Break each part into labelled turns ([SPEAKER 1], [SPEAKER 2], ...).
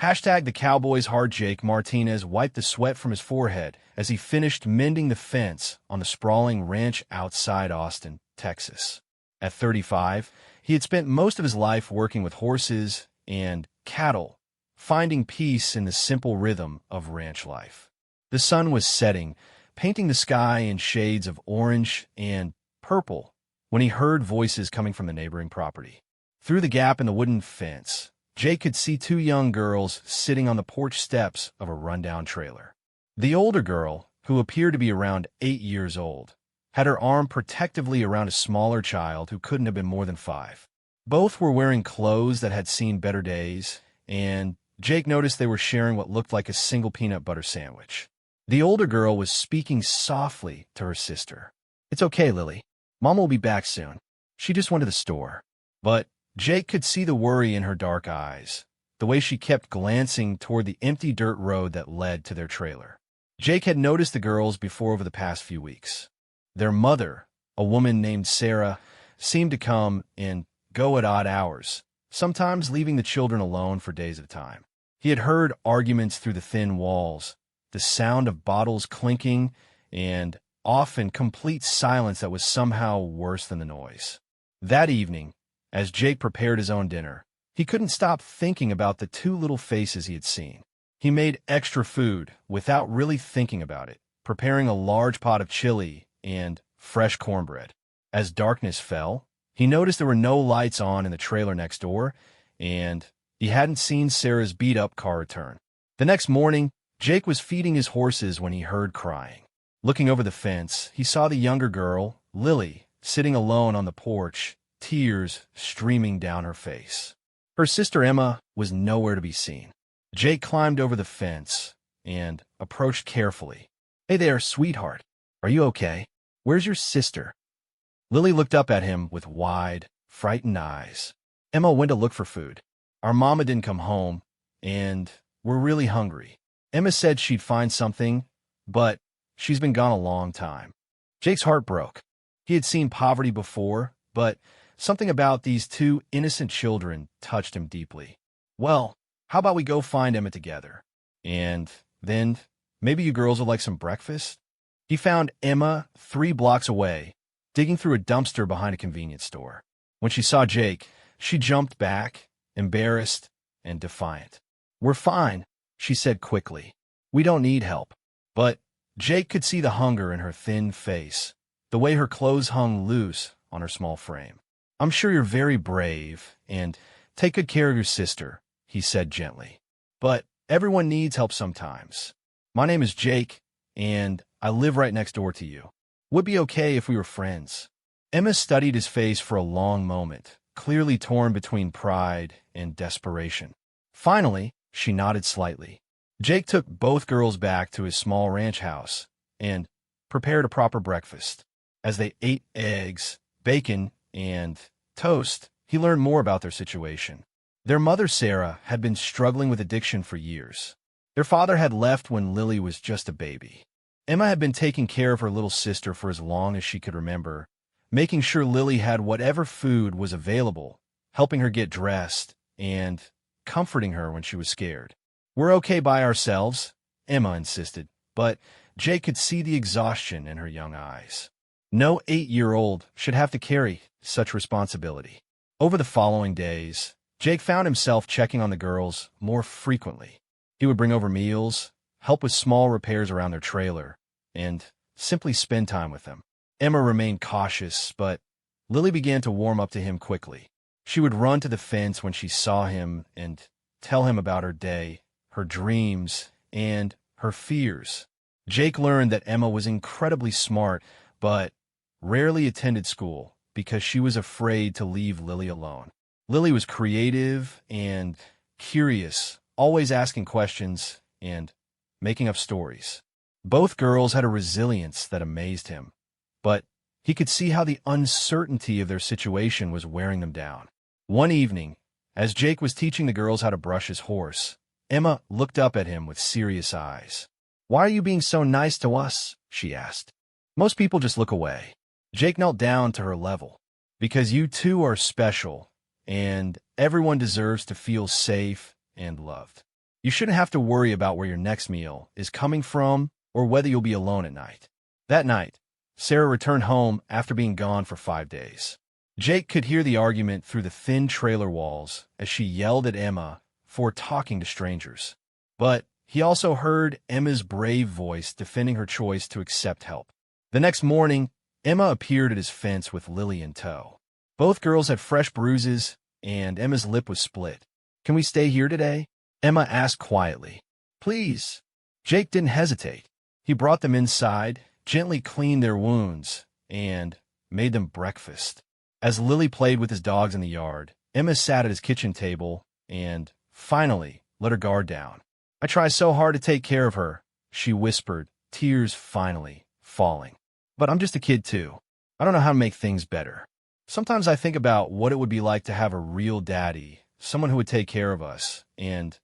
[SPEAKER 1] Hashtag the Cowboy's hard. Jake Martinez wiped the sweat from his forehead as he finished mending the fence on the sprawling ranch outside Austin, Texas. At 35, he had spent most of his life working with horses and cattle, finding peace in the simple rhythm of ranch life. The sun was setting, painting the sky in shades of orange and purple, when he heard voices coming from the neighboring property. Through the gap in the wooden fence, Jake could see two young girls sitting on the porch steps of a rundown trailer. The older girl, who appeared to be around 8 years old, had her arm protectively around a smaller child who couldn't have been more than 5. Both were wearing clothes that had seen better days, and Jake noticed they were sharing what looked like a single peanut butter sandwich. The older girl was speaking softly to her sister. "It's okay, Lily. Mom will be back soon. She just went to the store." But Jake could see the worry in her dark eyes, the way she kept glancing toward the empty dirt road that led to their trailer. Jake had noticed the girls before over the past few weeks. Their mother, a woman named Sarah, seemed to come and go at odd hours, sometimes leaving the children alone for days at a time. He had heard arguments through the thin walls, the sound of bottles clinking, and often complete silence that was somehow worse than the noise. That evening, as Jake prepared his own dinner, he couldn't stop thinking about the two little faces he had seen. He made extra food without really thinking about it, preparing a large pot of chili and fresh cornbread. As darkness fell, he noticed there were no lights on in the trailer next door, and he hadn't seen Sarah's beat-up car return. The next morning, Jake was feeding his horses when he heard crying. Looking over the fence, he saw the younger girl, Lily, sitting alone on the porch, tears streaming down her face. Her sister Emma was nowhere to be seen. Jake climbed over the fence and approached carefully. "Hey there, sweetheart. Are you okay? Where's your sister?" Lily looked up at him with wide, frightened eyes. "Emma went to look for food. Our mama didn't come home, and we're really hungry. Emma said she'd find something, but she's been gone a long time." Jake's heart broke. He had seen poverty before, but something about these two innocent children touched him deeply. "Well, how about we go find Emma together? And then maybe you girls would like some breakfast?" He found Emma 3 blocks away, digging through a dumpster behind a convenience store. When she saw Jake, she jumped back, embarrassed and defiant. "We're fine," she said quickly. "We don't need help." But Jake could see the hunger in her thin face, the way her clothes hung loose on her small frame. "I'm sure you're very brave, and take good care of your sister," he said gently. "But everyone needs help sometimes. My name is Jake, and I live right next door to you. Would be okay if we were friends." Emma studied his face for a long moment, clearly torn between pride and desperation. Finally, she nodded slightly. Jake took both girls back to his small ranch house and prepared a proper breakfast. As they ate eggs, bacon, and toast, he learned more about their situation. Their mother, Sarah, had been struggling with addiction for years. Their father had left when Lily was just a baby. Emma had been taking care of her little sister for as long as she could remember, making sure Lily had whatever food was available, helping her get dressed, and comforting her when she was scared. "We're okay by ourselves," Emma insisted, but Jake could see the exhaustion in her young eyes. No 8-year-old should have to carry such responsibility. Over the following days, Jake found himself checking on the girls more frequently. He would bring over meals, help with small repairs around their trailer, and simply spend time with them. Emma remained cautious, but Lily began to warm up to him quickly. She would run to the fence when she saw him and tell him about her day, her dreams, and her fears. Jake learned that Emma was incredibly smart, but rarely attended school because she was afraid to leave Lily alone. Lily was creative and curious, always asking questions and making up stories. Both girls had a resilience that amazed him, but he could see how the uncertainty of their situation was wearing them down. One evening, as Jake was teaching the girls how to brush his horse, Emma looked up at him with serious eyes. "Why are you being so nice to us?" she asked. "Most people just look away." Jake knelt down to her level. "Because you too are special, and everyone deserves to feel safe and loved." You shouldn't have to worry about where your next meal is coming from or whether you'll be alone at night. That night, Sarah returned home after being gone for 5 days. Jake could hear the argument through the thin trailer walls as she yelled at Emma for talking to strangers. But he also heard Emma's brave voice defending her choice to accept help. The next morning, Emma appeared at his fence with Lily in tow. Both girls had fresh bruises, and Emma's lip was split. "Can we stay here today?" Emma asked quietly. "Please." Jake didn't hesitate. He brought them inside, gently cleaned their wounds, and made them breakfast. As Lily played with his dogs in the yard, Emma sat at his kitchen table and, finally, let her guard down. "I try so hard to take care of her," she whispered, tears finally falling. "But I'm just a kid too. I don't know how to make things better. Sometimes I think about what it would be like to have a real daddy, someone who would take care of us and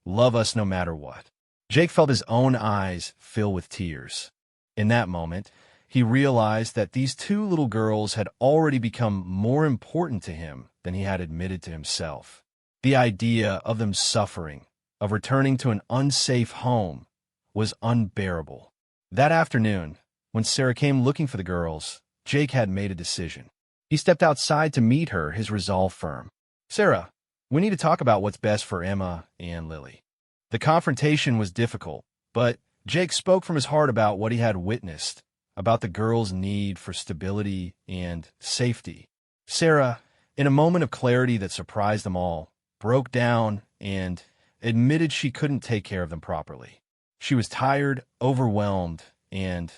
[SPEAKER 1] love us no matter what." Jake felt his own eyes fill with tears. In that moment, he realized that these two little girls had already become more important to him than he had admitted to himself. The idea of them suffering, of returning to an unsafe home, was unbearable. That afternoon, when Sarah came looking for the girls, Jake had made a decision. He stepped outside to meet her, his resolve firm. "Sarah, we need to talk about what's best for Emma and Lily." The confrontation was difficult, but Jake spoke from his heart about what he had witnessed, about the girls' need for stability and safety. Sarah, in a moment of clarity that surprised them all, broke down and admitted she couldn't take care of them properly. She was tired, overwhelmed, and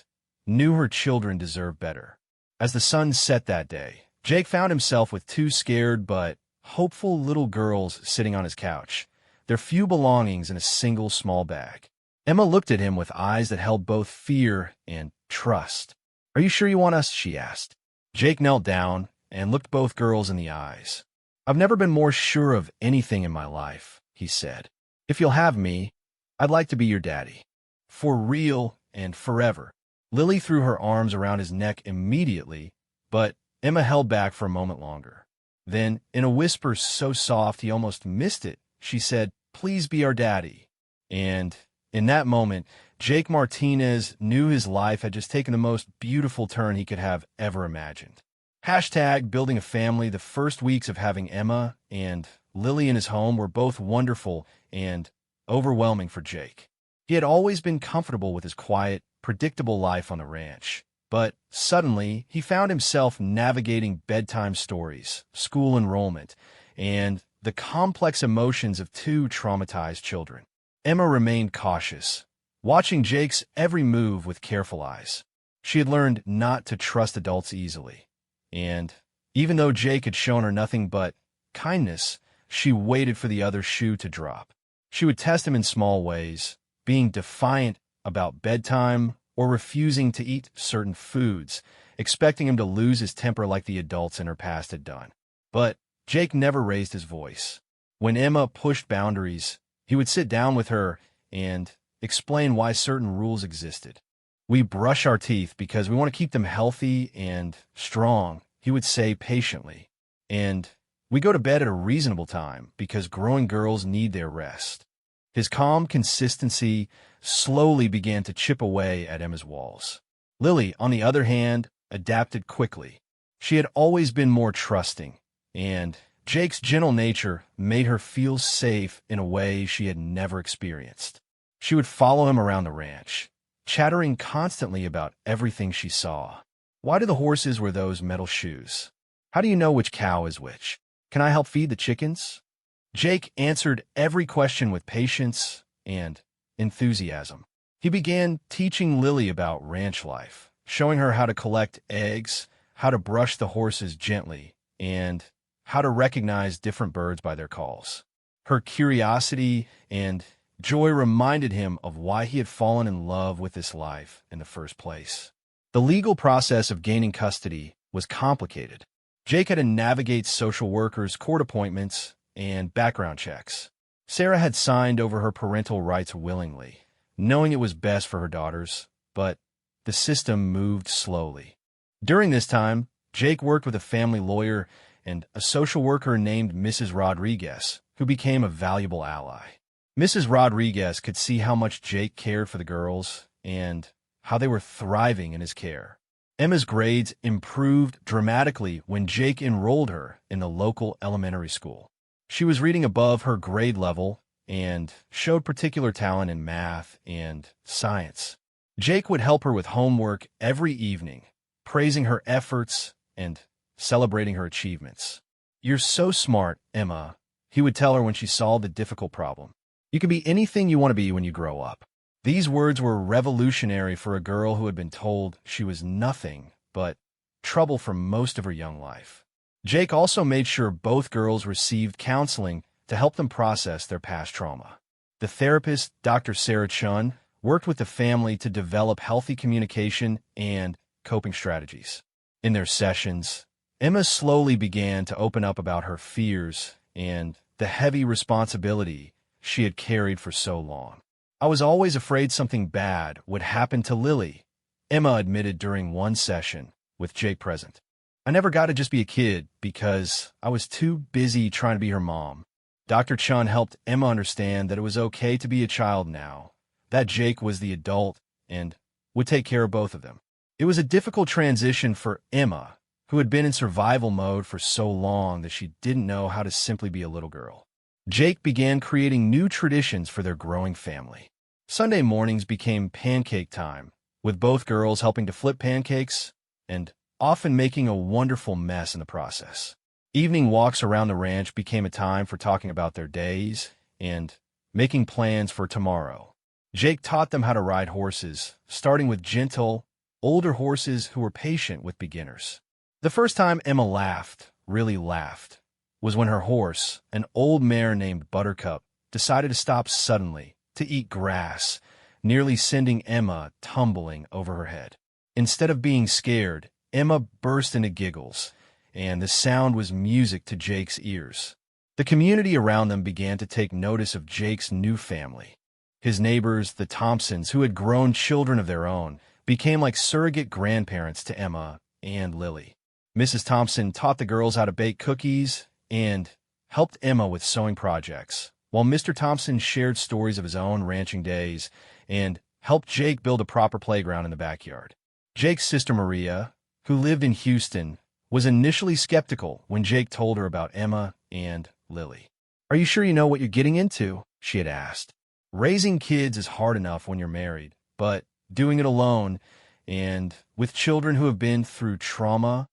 [SPEAKER 1] knew her children deserved better. As the sun set that day, Jake found himself with two scared but hopeful little girls sitting on his couch, their few belongings in a single small bag. Emma looked at him with eyes that held both fear and trust. "Are you sure you want us?" she asked. Jake knelt down and looked both girls in the eyes. "I've never been more sure of anything in my life," he said. "If you'll have me, I'd like to be your daddy. For real and forever." Lily threw her arms around his neck immediately, but Emma held back for a moment longer. Then, in a whisper so soft he almost missed it, she said, "Please be our daddy." And in that moment, Jake Martinez knew his life had just taken the most beautiful turn he could have ever imagined. Hashtag building a family. The first weeks of having Emma and Lily in his home were both wonderful and overwhelming for Jake. He had always been comfortable with his quiet, predictable life on the ranch. But suddenly, he found himself navigating bedtime stories, school enrollment, and the complex emotions of two traumatized children. Emma remained cautious, watching Jake's every move with careful eyes. She had learned not to trust adults easily. And even though Jake had shown her nothing but kindness, she waited for the other shoe to drop. She would test him in small ways, being defiant about bedtime or refusing to eat certain foods, expecting him to lose his temper like the adults in her past had done. But Jake never raised his voice. When Emma pushed boundaries, he would sit down with her and explain why certain rules existed. "We brush our teeth because we want to keep them healthy and strong," he would say patiently. "And we go to bed at a reasonable time because growing girls need their rest." His calm consistency slowly began to chip away at Emma's walls. Lily, on the other hand, adapted quickly. She had always been more trusting, and Jake's gentle nature made her feel safe in a way she had never experienced. She would follow him around the ranch, chattering constantly about everything she saw. "Why do the horses wear those metal shoes? How do you know which cow is which? Can I help feed the chickens?" Jake answered every question with patience and enthusiasm. He began teaching Lily about ranch life, showing her how to collect eggs, how to brush the horses gently, and how to recognize different birds by their calls. Her curiosity and joy reminded him of why he had fallen in love with this life in the first place. The legal process of gaining custody was complicated. Jake had to navigate social workers, court appointments, and background checks. Sarah had signed over her parental rights willingly, knowing it was best for her daughters, but the system moved slowly. During this time, Jake worked with a family lawyer and a social worker named Mrs. Rodriguez, who became a valuable ally. Mrs. Rodriguez could see how much Jake cared for the girls and how they were thriving in his care. Emma's grades improved dramatically when Jake enrolled her in the local elementary school. She was reading above her grade level and showed particular talent in math and science. Jake would help her with homework every evening, praising her efforts and celebrating her achievements. "You're so smart, Emma," he would tell her when she solved a difficult problem. "You can be anything you want to be when you grow up." These words were revolutionary for a girl who had been told she was nothing but trouble for most of her young life. Jake also made sure both girls received counseling to help them process their past trauma. The therapist, Dr. Sarah Chun, worked with the family to develop healthy communication and coping strategies. In their sessions, Emma slowly began to open up about her fears and the heavy responsibility she had carried for so long. "I was always afraid something bad would happen to Lily," Emma admitted during one session with Jake present. "I never got to just be a kid because I was too busy trying to be her mom." Dr. Chun helped Emma understand that it was okay to be a child now, that Jake was the adult and would take care of both of them. It was a difficult transition for Emma, who had been in survival mode for so long that she didn't know how to simply be a little girl. Jake began creating new traditions for their growing family. Sunday mornings became pancake time, with both girls helping to flip pancakes and often making a wonderful mess in the process. Evening walks around the ranch became a time for talking about their days and making plans for tomorrow. Jake taught them how to ride horses, starting with gentle, older horses who were patient with beginners. The first time Emma laughed, really laughed, was when her horse, an old mare named Buttercup, decided to stop suddenly to eat grass, nearly sending Emma tumbling over her head. Instead of being scared, Emma burst into giggles, and the sound was music to Jake's ears. The community around them began to take notice of Jake's new family. His neighbors, the Thompsons, who had grown children of their own, became like surrogate grandparents to Emma and Lily. Mrs. Thompson taught the girls how to bake cookies and helped Emma with sewing projects, while Mr. Thompson shared stories of his own ranching days and helped Jake build a proper playground in the backyard. Jake's sister Maria, who lived in Houston, was initially skeptical when Jake told her about Emma and Lily. "Are you sure you know what you're getting into?" she had asked. Raising kids is hard enough when you're married, but doing it alone and with children who have been through trauma.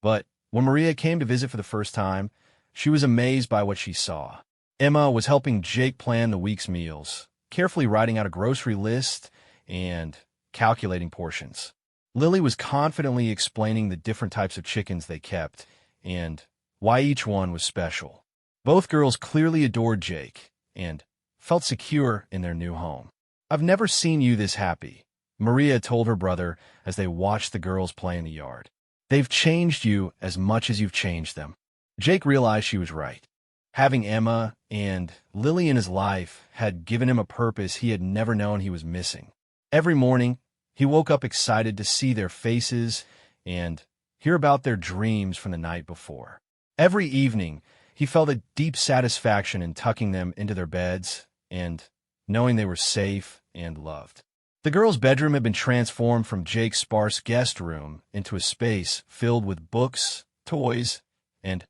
[SPEAKER 1] But when Maria came to visit for the first time, she was amazed by what she saw. Emma was helping Jake plan the week's meals, carefully writing out a grocery list and calculating portions. Lily was confidently explaining the different types of chickens they kept and why each one was special. Both girls clearly adored Jake and felt secure in their new home. "I've never seen you this happy," Maria told her brother as they watched the girls play in the yard. "They've changed you as much as you've changed them." Jake realized she was right. Having Emma and Lily in his life had given him a purpose he had never known he was missing. Every morning, he woke up excited to see their faces and hear about their dreams from the night before. Every evening, he felt a deep satisfaction in tucking them into their beds and knowing they were safe and loved. The girls' bedroom had been transformed from Jake's sparse guest room into a space filled with books, toys, and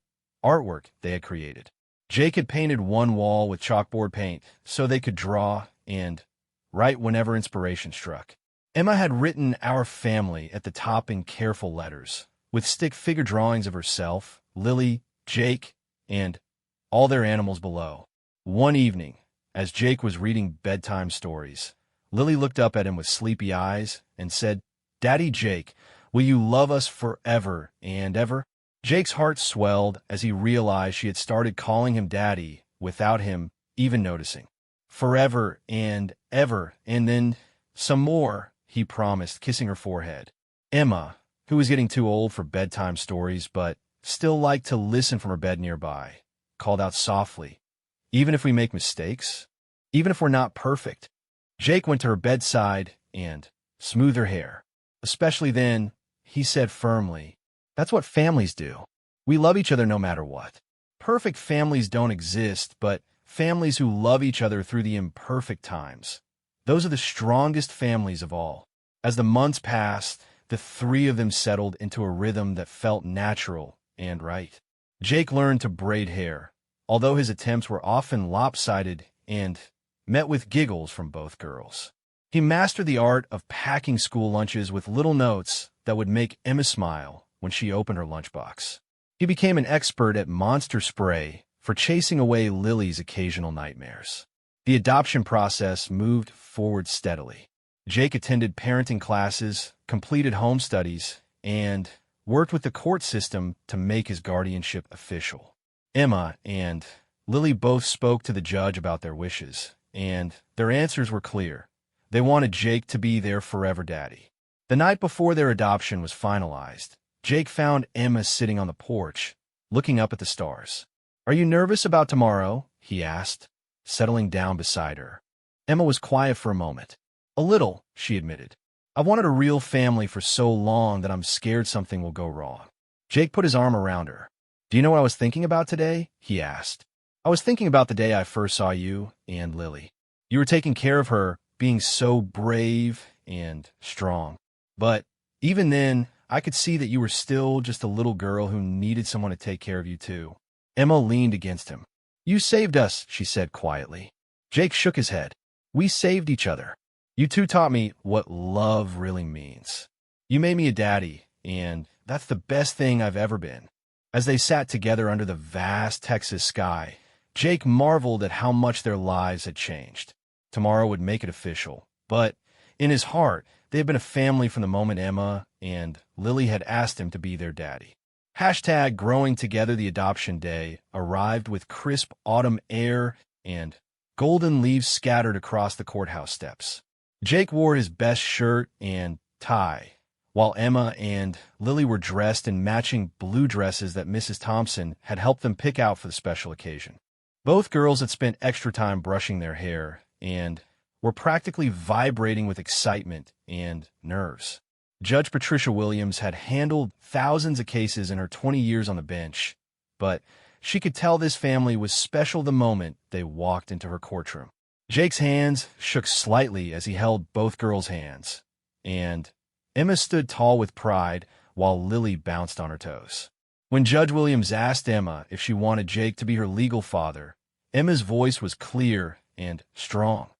[SPEAKER 1] artwork they had created. Jake had painted one wall with chalkboard paint so they could draw and write whenever inspiration struck. Emma had written "Our Family" at the top in careful letters, with stick figure drawings of herself, Lily, Jake, and all their animals below. One evening, as Jake was reading bedtime stories, Lily looked up at him with sleepy eyes and said, "Daddy Jake, will you love us forever and ever?" Jake's heart swelled as he realized she had started calling him Daddy without him even noticing. "Forever and ever, and then some more," he promised, kissing her forehead. Emma, who was getting too old for bedtime stories but still liked to listen from her bed nearby, called out softly, "Even if we make mistakes? Even if we're not perfect?" Jake went to her bedside and smoothed her hair. "Especially then," he said firmly, "that's what families do. We love each other no matter what. Perfect families don't exist, but families who love each other through the imperfect times. Those are the strongest families of all. As the months passed, the three of them settled into a rhythm that felt natural and right. Jake learned to braid hair, although his attempts were often lopsided and met with giggles from both girls. He mastered the art of packing school lunches with little notes that would make Emma smile when she opened her lunchbox. He became an expert at monster spray for chasing away Lily's occasional nightmares. The adoption process moved forward steadily. Jake attended parenting classes, completed home studies, and worked with the court system to make his guardianship official. Emma and Lily both spoke to the judge about their wishes, and their answers were clear. They wanted Jake to be their forever daddy. The night before their adoption was finalized, Jake found Emma sitting on the porch, looking up at the stars. "Are you nervous about tomorrow?" he asked, settling down beside her. Emma was quiet for a moment. "A little," she admitted. "I've wanted a real family for so long that I'm scared something will go wrong." Jake put his arm around her. "Do you know what I was thinking about today?" he asked. "I was thinking about the day I first saw you and Lily. You were taking care of her, being so brave and strong. But even then, I could see that you were still just a little girl who needed someone to take care of you too." Emma leaned against him. "You saved us," she said quietly. Jake shook his head. "We saved each other. You two taught me what love really means. You made me a daddy, and that's the best thing I've ever been." As they sat together under the vast Texas sky, Jake marveled at how much their lives had changed. Tomorrow would make it official, but in his heart, they had been a family from the moment Emma and Lily had asked him to be their daddy. Hashtag Growing Together. The adoption day arrived with crisp autumn air and golden leaves scattered across the courthouse steps. Jake wore his best shirt and tie, while Emma and Lily were dressed in matching blue dresses that Mrs. Thompson had helped them pick out for the special occasion. Both girls had spent extra time brushing their hair and were practically vibrating with excitement and nerves. Judge Patricia Williams had handled thousands of cases in her 20 years on the bench, but she could tell this family was special the moment they walked into her courtroom. Jake's hands shook slightly as he held both girls' hands, and Emma stood tall with pride while Lily bounced on her toes. When Judge Williams asked Emma if she wanted Jake to be her legal father, Emma's voice was clear and strong.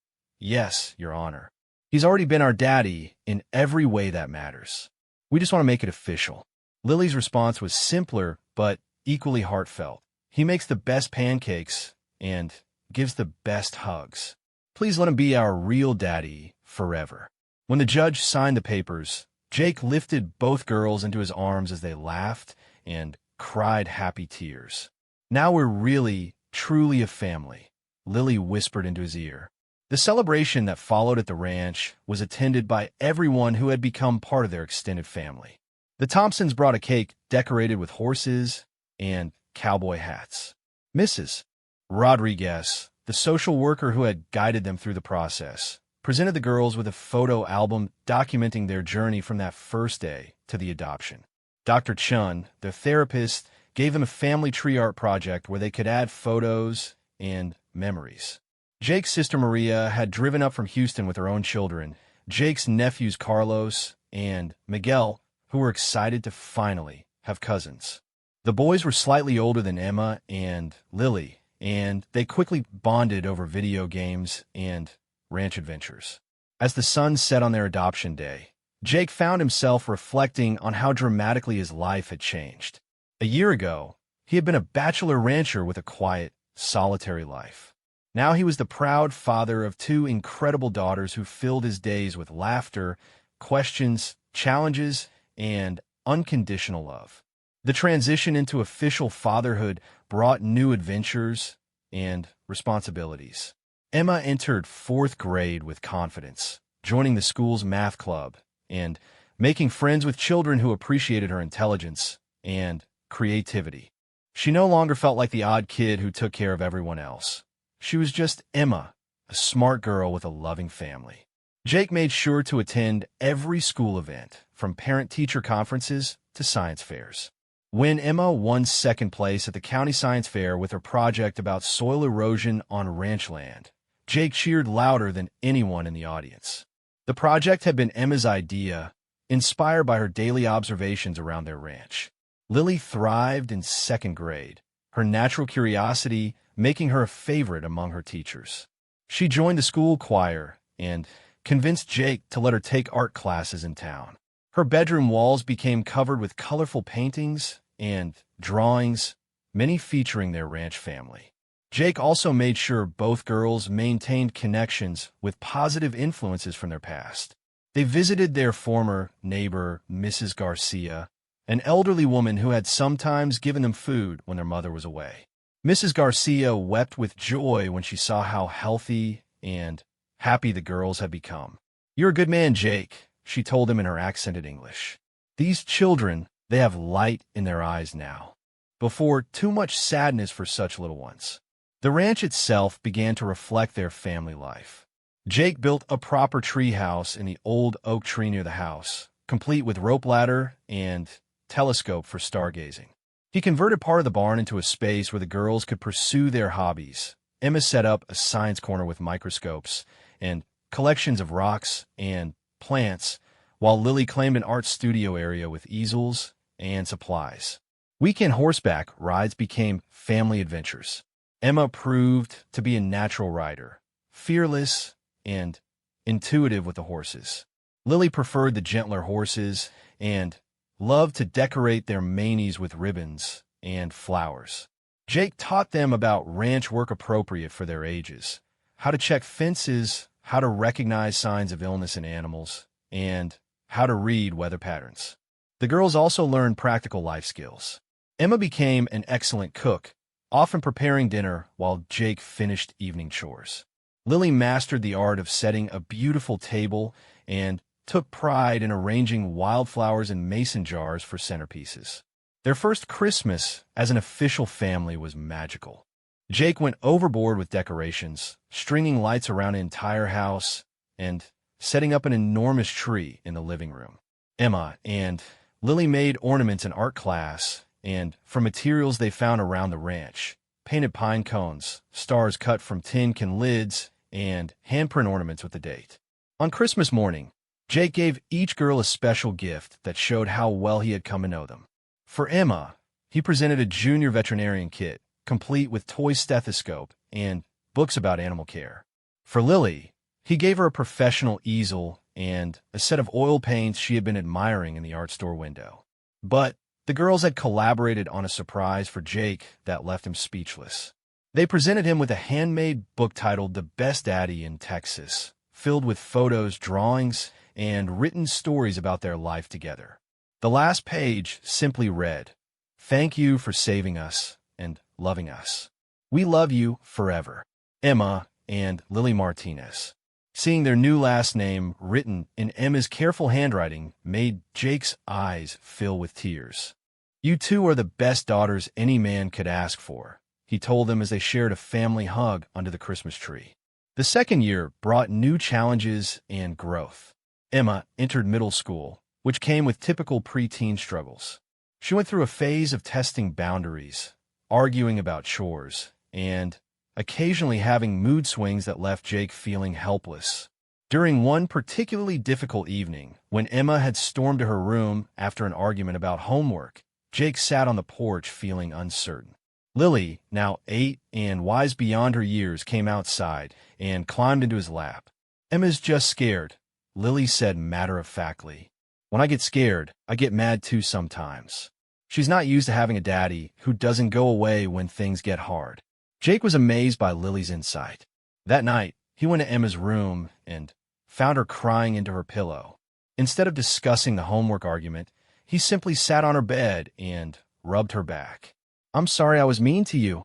[SPEAKER 1] "Yes, Your Honor. He's already been our daddy in every way that matters. We just want to make it official." Lily's response was simpler but equally heartfelt. "He makes the best pancakes and gives the best hugs. Please let him be our real daddy forever." When the judge signed the papers, Jake lifted both girls into his arms as they laughed and cried happy tears. "Now we're really, truly a family," Lily whispered into his ear. The celebration that followed at the ranch was attended by everyone who had become part of their extended family. The Thompsons brought a cake decorated with horses and cowboy hats. Mrs. Rodriguez, the social worker who had guided them through the process, presented the girls with a photo album documenting their journey from that first day to the adoption. Dr. Chun, their therapist, gave them a family tree art project where they could add photos and memories. Jake's sister Maria had driven up from Houston with her own children, Jake's nephews Carlos and Miguel, who were excited to finally have cousins. The boys were slightly older than Emma and Lily, and they quickly bonded over video games and ranch adventures. As the sun set on their adoption day, Jake found himself reflecting on how dramatically his life had changed. A year ago, he had been a bachelor rancher with a quiet, solitary life. Now he was the proud father of two incredible daughters who filled his days with laughter, questions, challenges, and unconditional love. The transition into official fatherhood brought new adventures and responsibilities. Emma entered 4th grade with confidence, joining the school's math club and making friends with children who appreciated her intelligence and creativity. She no longer felt like the odd kid who took care of everyone else. She was just Emma, a smart girl with a loving family. Jake made sure to attend every school event, from parent-teacher conferences to science fairs. When Emma won second place at the county science fair with her project about soil erosion on ranch land, Jake cheered louder than anyone in the audience. The project had been Emma's idea, inspired by her daily observations around their ranch. Lily thrived in second grade, her natural curiosity making her a favorite among her teachers. She joined the school choir and convinced Jake to let her take art classes in town. Her bedroom walls became covered with colorful paintings and drawings, many featuring their ranch family. Jake also made sure both girls maintained connections with positive influences from their past. They visited their former neighbor, Mrs. Garcia, an elderly woman who had sometimes given them food when their mother was away. Mrs. Garcia wept with joy when she saw how healthy and happy the girls had become. "You're a good man, Jake," she told him in her accented English. "These children, they have light in their eyes now." Before too much sadness for such little ones. The ranch itself began to reflect their family life. Jake built a proper tree house in the old oak tree near the house, complete with rope ladder and telescope for stargazing. He converted part of the barn into a space where the girls could pursue their hobbies. Emma set up a science corner with microscopes and collections of rocks and plants, while Lily claimed an art studio area with easels and supplies. Weekend horseback rides became family adventures. Emma proved to be a natural rider, fearless and intuitive with the horses. Lily preferred the gentler horses and loved to decorate their manes with ribbons and flowers. Jake taught them about ranch work appropriate for their ages, how to check fences, how to recognize signs of illness in animals, and how to read weather patterns. The girls also learned practical life skills. Emma became an excellent cook, often preparing dinner while Jake finished evening chores. Lily mastered the art of setting a beautiful table and took pride in arranging wildflowers in mason jars for centerpieces. Their first Christmas as an official family was magical. Jake went overboard with decorations, stringing lights around the entire house and setting up an enormous tree in the living room. Emma and Lily made ornaments in art class and from materials they found around the ranch, painted pine cones, stars cut from tin can lids, and handprint ornaments with the date. On Christmas morning, Jake gave each girl a special gift that showed how well he had come to know them. For Emma, he presented a junior veterinarian kit, complete with toy stethoscope and books about animal care. For Lily, he gave her a professional easel and a set of oil paints she had been admiring in the art store window. But the girls had collaborated on a surprise for Jake that left him speechless. They presented him with a handmade book titled The Best Daddy in Texas, filled with photos, drawings, and written stories about their life together. The last page simply read, "Thank you for saving us and loving us. We love you forever. Emma and Lily Martinez." Seeing their new last name written in Emma's careful handwriting made Jake's eyes fill with tears. "You two are the best daughters any man could ask for," he told them as they shared a family hug under the Christmas tree. The second year brought new challenges and growth. Emma entered middle school, which came with typical preteen struggles. She went through a phase of testing boundaries, arguing about chores, and occasionally having mood swings that left Jake feeling helpless. During one particularly difficult evening, when Emma had stormed to her room after an argument about homework, Jake sat on the porch feeling uncertain. Lily, now 8 and wise beyond her years, came outside and climbed into his lap. "Emma's just scared," Lily said matter-of-factly. "When I get scared, I get mad too sometimes." She's not used to having a daddy who doesn't go away when things get hard. Jake was amazed by Lily's insight. That night, he went to Emma's room and found her crying into her pillow. Instead of discussing the homework argument, he simply sat on her bed and rubbed her back. "I'm sorry I was mean to you,"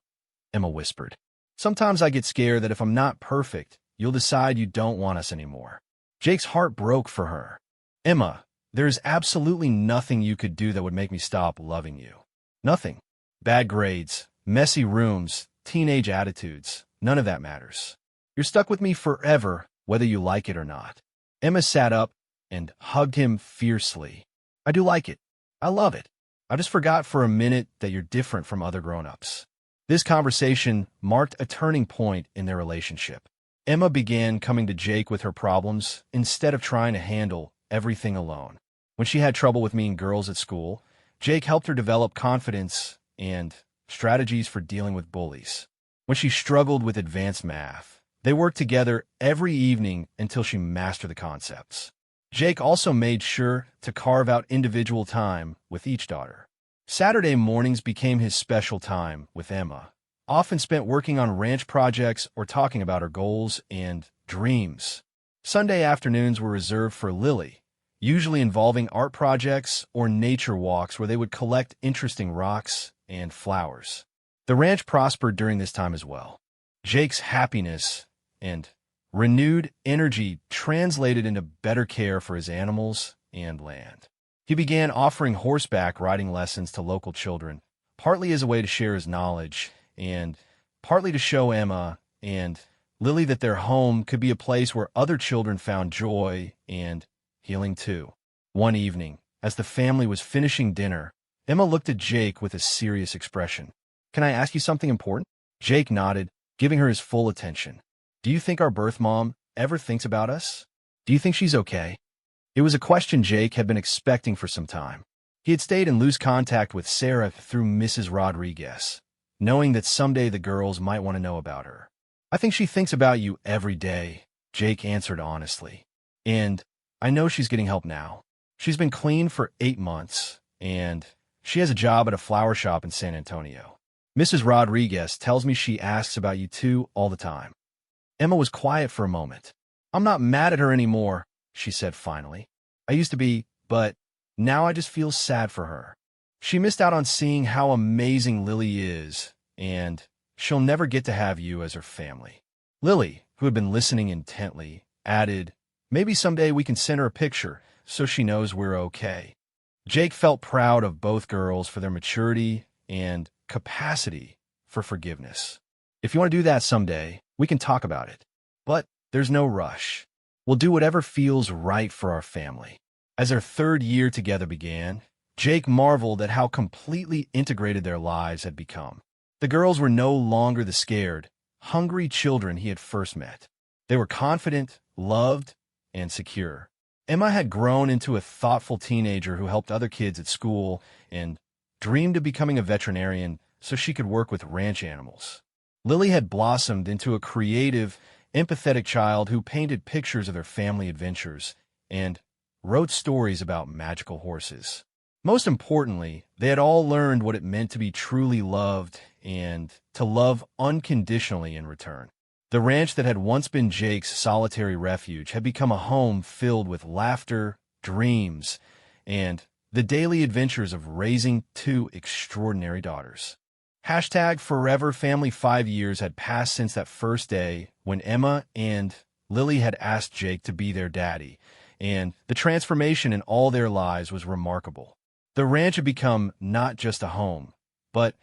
[SPEAKER 1] Emma whispered. "Sometimes I get scared that if I'm not perfect, you'll decide you don't want us anymore." Jake's heart broke for her. "Emma, there is absolutely nothing you could do that would make me stop loving you. Nothing. Bad grades, messy rooms, teenage attitudes, none of that matters. You're stuck with me forever, whether you like it or not." Emma sat up and hugged him fiercely. "I do like it. I love it. I just forgot for a minute that you're different from other grown-ups. This conversation marked a turning point in their relationship. Emma began coming to Jake with her problems instead of trying to handle everything alone. When she had trouble with mean girls at school, Jake helped her develop confidence and strategies for dealing with bullies. When she struggled with advanced math, they worked together every evening until she mastered the concepts. Jake also made sure to carve out individual time with each daughter. Saturday mornings became his special time with Emma, often spent working on ranch projects or talking about her goals and dreams. Sunday afternoons were reserved for Lily, usually involving art projects or nature walks where they would collect interesting rocks and flowers. The ranch prospered during this time as well. Jake's happiness and renewed energy translated into better care for his animals and land. He began offering horseback riding lessons to local children, partly as a way to share his knowledge and partly to show Emma and Lily that their home could be a place where other children found joy and healing too. One evening, as the family was finishing dinner, Emma looked at Jake with a serious expression. "Can I ask you something important?" Jake nodded, giving her his full attention. "Do you think our birth mom ever thinks about us? Do you think she's okay?" It was a question Jake had been expecting for some time. He had stayed in loose contact with Sarah through Mrs. Rodriguez, knowing that someday the girls might want to know about her. "I think she thinks about you every day," Jake answered honestly. "And I know she's getting help now. She's been clean for 8 months, and she has a job at a flower shop in San Antonio. Mrs. Rodriguez tells me she asks about you two all the time." Emma was quiet for a moment. "I'm not mad at her anymore," she said finally. "I used to be, but now I just feel sad for her. She missed out on seeing how amazing Lily is, and she'll never get to have you as her family." Lily, who had been listening intently, added, "Maybe someday we can send her a picture so she knows we're okay." Jake felt proud of both girls for their maturity and capacity for forgiveness. "If you want to do that someday, we can talk about it. But there's no rush. We'll do whatever feels right for our family." As their 3rd year together began, Jake marveled at how completely integrated their lives had become. The girls were no longer the scared, hungry children he had first met. They were confident, loved, and secure. Emma had grown into a thoughtful teenager who helped other kids at school and dreamed of becoming a veterinarian so she could work with ranch animals. Lily had blossomed into a creative, empathetic child who painted pictures of their family adventures and wrote stories about magical horses. Most importantly, they had all learned what it meant to be truly loved and to love unconditionally in return. The ranch that had once been Jake's solitary refuge had become a home filled with laughter, dreams, and the daily adventures of raising 2 extraordinary daughters. #Forever Family 5 years had passed since that first day when Emma and Lily had asked Jake to be their daddy, and the transformation in all their lives was remarkable. The ranch had become not just a home, but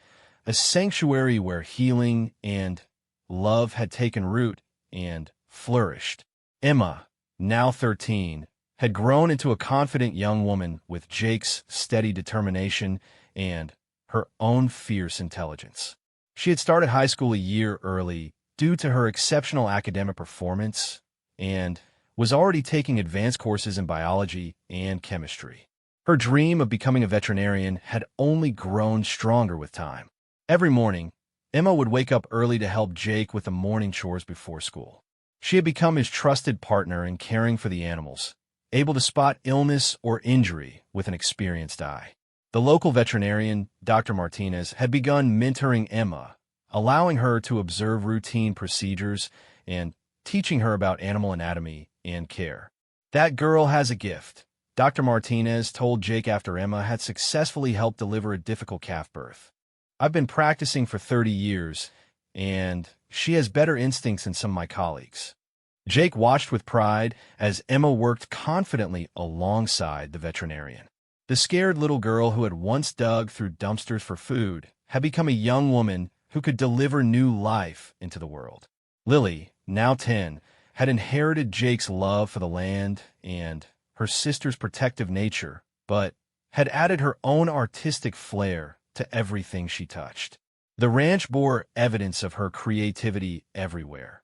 [SPEAKER 1] a sanctuary where healing and love had taken root and flourished. Emma, now 13, had grown into a confident young woman with Jake's steady determination and her own fierce intelligence. She had started high school a year early due to her exceptional academic performance and was already taking advanced courses in biology and chemistry. Her dream of becoming a veterinarian had only grown stronger with time. Every morning, Emma would wake up early to help Jake with the morning chores before school. She had become his trusted partner in caring for the animals, able to spot illness or injury with an experienced eye. The local veterinarian, Dr. Martinez, had begun mentoring Emma, allowing her to observe routine procedures and teaching her about animal anatomy and care. "That girl has a gift," Dr. Martinez told Jake after Emma had successfully helped deliver a difficult calf birth. "I've been practicing for 30 years, and she has better instincts than some of my colleagues." Jake watched with pride as Emma worked confidently alongside the veterinarian. The scared little girl who had once dug through dumpsters for food had become a young woman who could deliver new life into the world. Lily, now 10, had inherited Jake's love for the land and her sister's protective nature, but had added her own artistic flair to everything she touched. The ranch bore evidence of her creativity everywhere.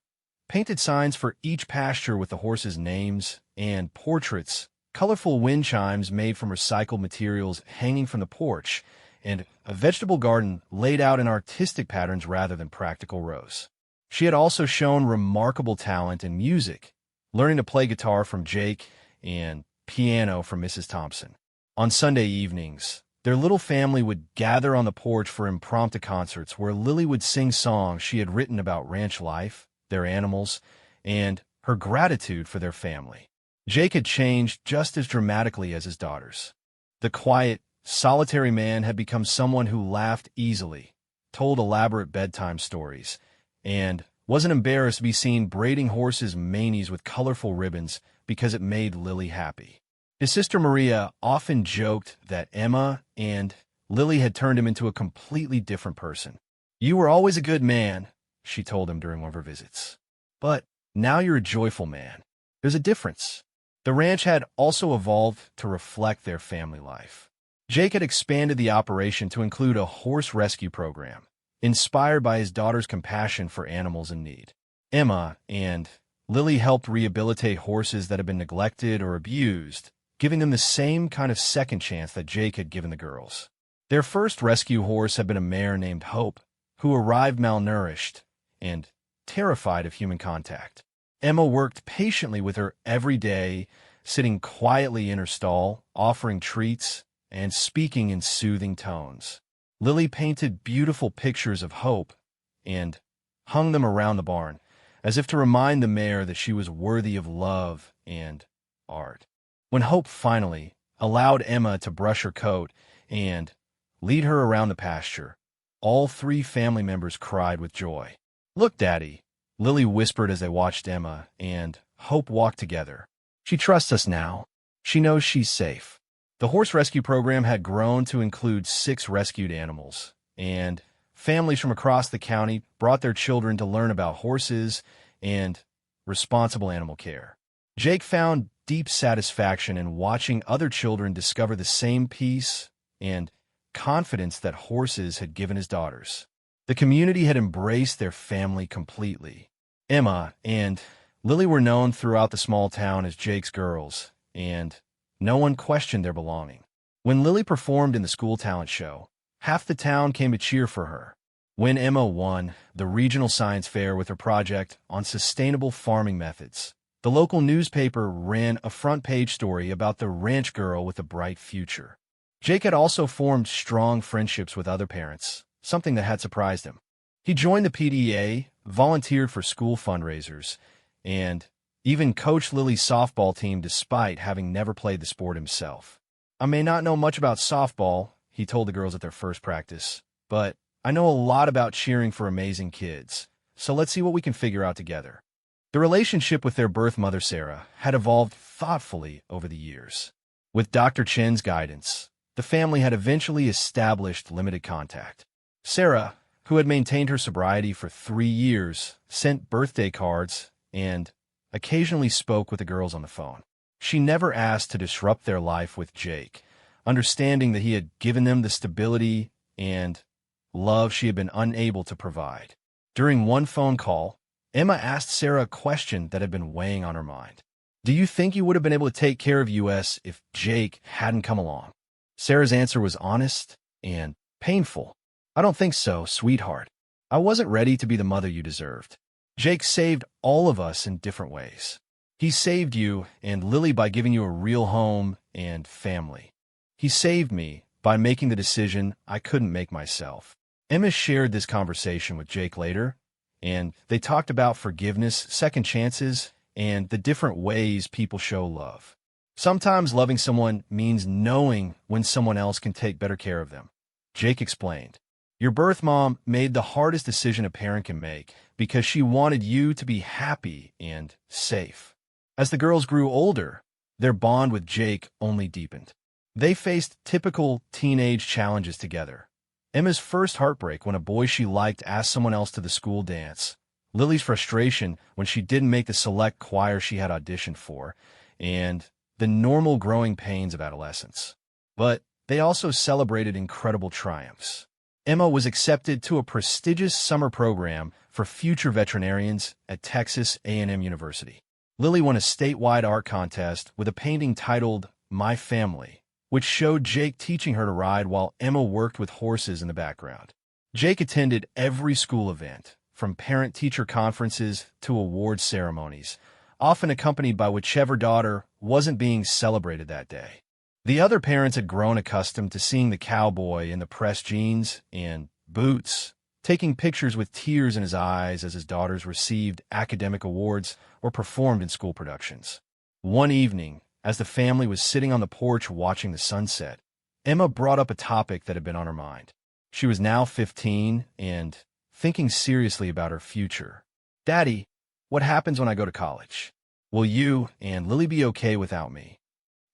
[SPEAKER 1] Painted signs for each pasture with the horses' names and portraits, colorful wind chimes made from recycled materials hanging from the porch, and a vegetable garden laid out in artistic patterns rather than practical rows. She had also shown remarkable talent in music, learning to play guitar from Jake and piano from Mrs. Thompson. On Sunday evenings, their little family would gather on the porch for impromptu concerts where Lily would sing songs she had written about ranch life, their animals, and her gratitude for their family. Jake had changed just as dramatically as his daughters. The quiet, solitary man had become someone who laughed easily, told elaborate bedtime stories, and wasn't embarrassed to be seen braiding horses' manes with colorful ribbons because it made Lily happy. His sister Maria often joked that Emma and Lily had turned him into a completely different person. "You were always a good man," she told him during one of her visits. "But now you're a joyful man. There's a difference." The ranch had also evolved to reflect their family life. Jake had expanded the operation to include a horse rescue program, inspired by his daughter's compassion for animals in need. Emma and Lily helped rehabilitate horses that had been neglected or abused, giving them the same kind of second chance that Jake had given the girls. Their first rescue horse had been a mare named Hope, who arrived malnourished and terrified of human contact. Emma worked patiently with her every day, sitting quietly in her stall, offering treats, and speaking in soothing tones. Lily painted beautiful pictures of Hope and hung them around the barn, as if to remind the mare that she was worthy of love and art. When Hope finally allowed Emma to brush her coat and lead her around the pasture, all three family members cried with joy. "Look, Daddy," Lily whispered as they watched Emma and Hope walk together. "She trusts us now. She knows she's safe." The horse rescue program had grown to include 6 rescued animals, and families from across the county brought their children to learn about horses and responsible animal care. Jake found deep satisfaction in watching other children discover the same peace and confidence that horses had given his daughters. The community had embraced their family completely. Emma and Lily were known throughout the small town as Jake's girls, and no one questioned their belonging. When Lily performed in the school talent show, half the town came to cheer for her. When Emma won the regional science fair with her project on sustainable farming methods, the local newspaper ran a front-page story about the ranch girl with a bright future. Jake had also formed strong friendships with other parents, something that had surprised him. He joined the PTA, volunteered for school fundraisers, and even coached Lily's softball team despite having never played the sport himself. "I may not know much about softball," he told the girls at their first practice, "but I know a lot about cheering for amazing kids, so let's see what we can figure out together." The relationship with their birth mother, Sarah, had evolved thoughtfully over the years. With Dr. Chen's guidance, the family had eventually established limited contact. Sarah, who had maintained her sobriety for 3 years, sent birthday cards and occasionally spoke with the girls on the phone. She never asked to disrupt their life with Jake, understanding that he had given them the stability and love she had been unable to provide. During one phone call, Emma asked Sarah a question that had been weighing on her mind. "Do you think you would have been able to take care of us if Jake hadn't come along?" Sarah's answer was honest and painful. "I don't think so, sweetheart. I wasn't ready to be the mother you deserved. Jake saved all of us in different ways. He saved you and Lily by giving you a real home and family. He saved me by making the decision I couldn't make myself." Emma shared this conversation with Jake later, and they talked about forgiveness, second chances, and the different ways people show love. Sometimes loving someone means knowing when someone else can take better care of them. Jake explained, "Your birth mom made the hardest decision a parent can make because she wanted you to be happy and safe." As the girls grew older, their bond with Jake only deepened. They faced typical teenage challenges together. Emma's first heartbreak when a boy she liked asked someone else to the school dance, Lily's frustration when she didn't make the select choir she had auditioned for, and the normal growing pains of adolescence. But They also celebrated incredible triumphs. Emma was accepted to a prestigious summer program for future veterinarians at Texas A&M University. Lily won a statewide art contest with a painting titled My Family, which showed Jake teaching her to ride while Emma worked with horses in the background. Jake attended every school event, from parent-teacher conferences to award ceremonies, often accompanied by whichever daughter wasn't being celebrated that day. The other parents had grown accustomed to seeing the cowboy in the pressed jeans and boots, taking pictures with tears in his eyes as his daughters received academic awards or performed in school productions. One evening, as the family was sitting on the porch watching the sunset, Emma brought up a topic that had been on her mind. She was now 15 and thinking seriously about her future. "Daddy, what happens when I go to college? Will you and Lily be okay without me?"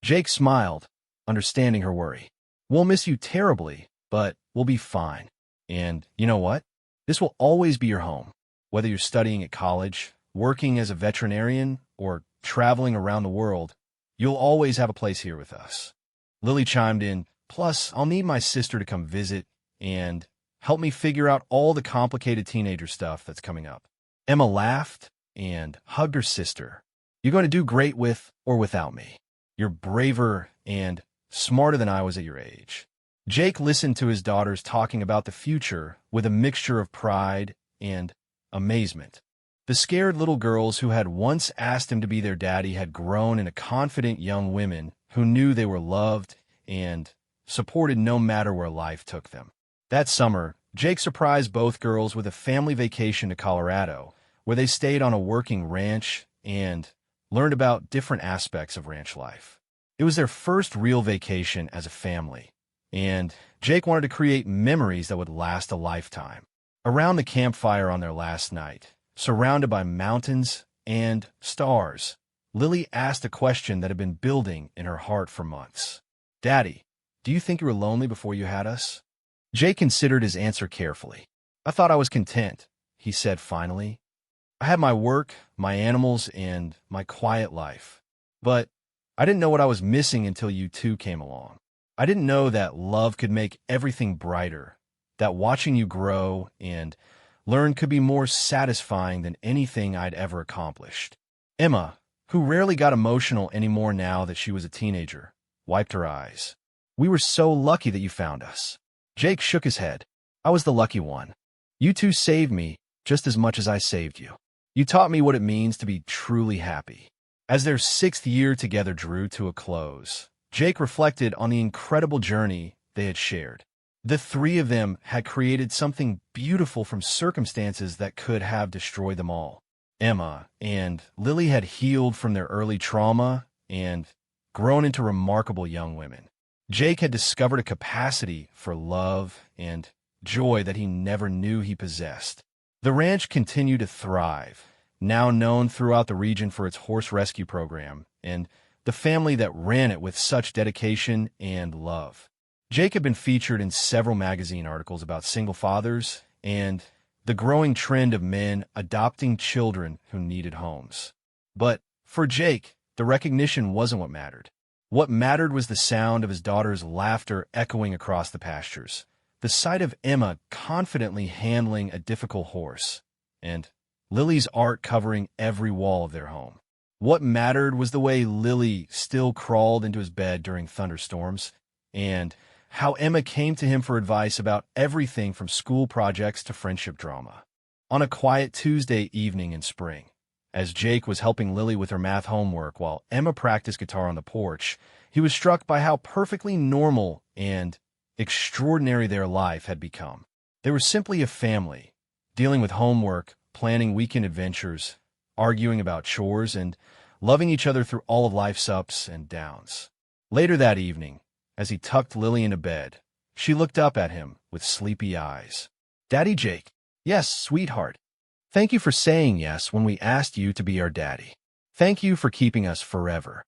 [SPEAKER 1] Jake smiled, understanding her worry. "We'll miss you terribly, but we'll be fine. And you know what? This will always be your home. Whether you're studying at college, working as a veterinarian, or traveling around the world, you'll always have a place here with us." Lily chimed in, "Plus, I'll need my sister to come visit and help me figure out all the complicated teenager stuff that's coming up." Emma laughed and hugged her sister. "You're going to do great with or without me. You're braver and smarter than I was at your age." Jake listened to his daughters talking about the future with a mixture of pride and amazement. The scared little girls who had once asked him to be their daddy had grown into confident young women who knew they were loved and supported no matter where life took them. That summer, Jake surprised both girls with a family vacation to Colorado, where they stayed on a working ranch and learned about different aspects of ranch life. It was their first real vacation as a family, and Jake wanted to create memories that would last a lifetime. Around the campfire on their last night, surrounded by mountains and stars, Lily asked a question that had been building in her heart for months. "Daddy, do you think you were lonely before you had us?" Jake considered his answer carefully. "I thought I was content," he said finally. "I had my work, my animals, and my quiet life. But I didn't know what I was missing until you two came along. I didn't know that love could make everything brighter, that watching you grow and learn could be more satisfying than anything I'd ever accomplished." Emma, who rarely got emotional anymore now that she was a teenager, wiped her eyes. "We were so lucky that you found us." Jake shook his head. "I was the lucky one. You two saved me just as much as I saved you. You taught me what it means to be truly happy." As their 6th year together drew to a close, Jake reflected on the incredible journey they had shared. The three of them had created something beautiful from circumstances that could have destroyed them all. Emma and Lily had healed from their early trauma and grown into remarkable young women. Jake had discovered a capacity for love and joy that he never knew he possessed. The ranch continued to thrive, now known throughout the region for its horse rescue program and the family that ran it with such dedication and love. Jake had been featured in several magazine articles about single fathers and the growing trend of men adopting children who needed homes. But for Jake, the recognition wasn't what mattered. What mattered was the sound of his daughter's laughter echoing across the pastures, the sight of Emma confidently handling a difficult horse, and Lily's art covering every wall of their home. What mattered was the way Lily still crawled into his bed during thunderstorms, and how Emma came to him for advice about everything from school projects to friendship drama. On a quiet Tuesday evening in spring, as Jake was helping Lily with her math homework while Emma practiced guitar on the porch, he was struck by how perfectly normal and extraordinary their life had become. They were simply a family, dealing with homework, planning weekend adventures, arguing about chores, and loving each other through all of life's ups and downs. Later that evening, as he tucked Lily into bed, she looked up at him with sleepy eyes. "Daddy Jake." "Yes, sweetheart. Thank you for saying yes when we asked you to be our daddy. Thank you for keeping us forever."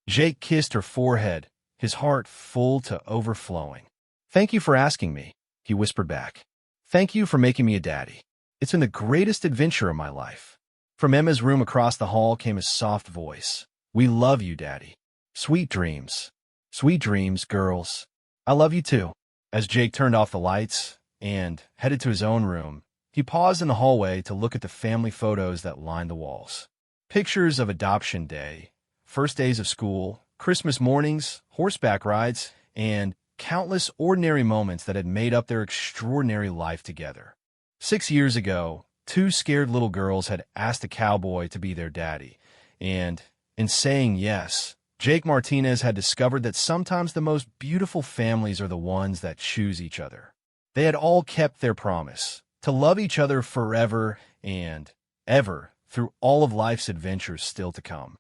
[SPEAKER 1] Jake kissed her forehead, his heart full to overflowing. "Thank you for asking me," he whispered back. "Thank you for making me a daddy. It's been the greatest adventure of my life." From Emma's room across the hall came a soft voice. "We love you, Daddy. Sweet dreams. Sweet dreams, girls." I love you too. As Jake turned off the lights and headed to his own room, he paused in the hallway to look at the family photos that lined the walls. Pictures of adoption day, first days of school, Christmas mornings, horseback rides, and countless ordinary moments that had made up their extraordinary life together. 6 years ago, two scared little girls had asked a cowboy to be their daddy, and in saying yes, Jake Martinez had discovered that sometimes the most beautiful families are the ones that choose each other. They had all kept their promise to love each other forever and ever through all of life's adventures still to come.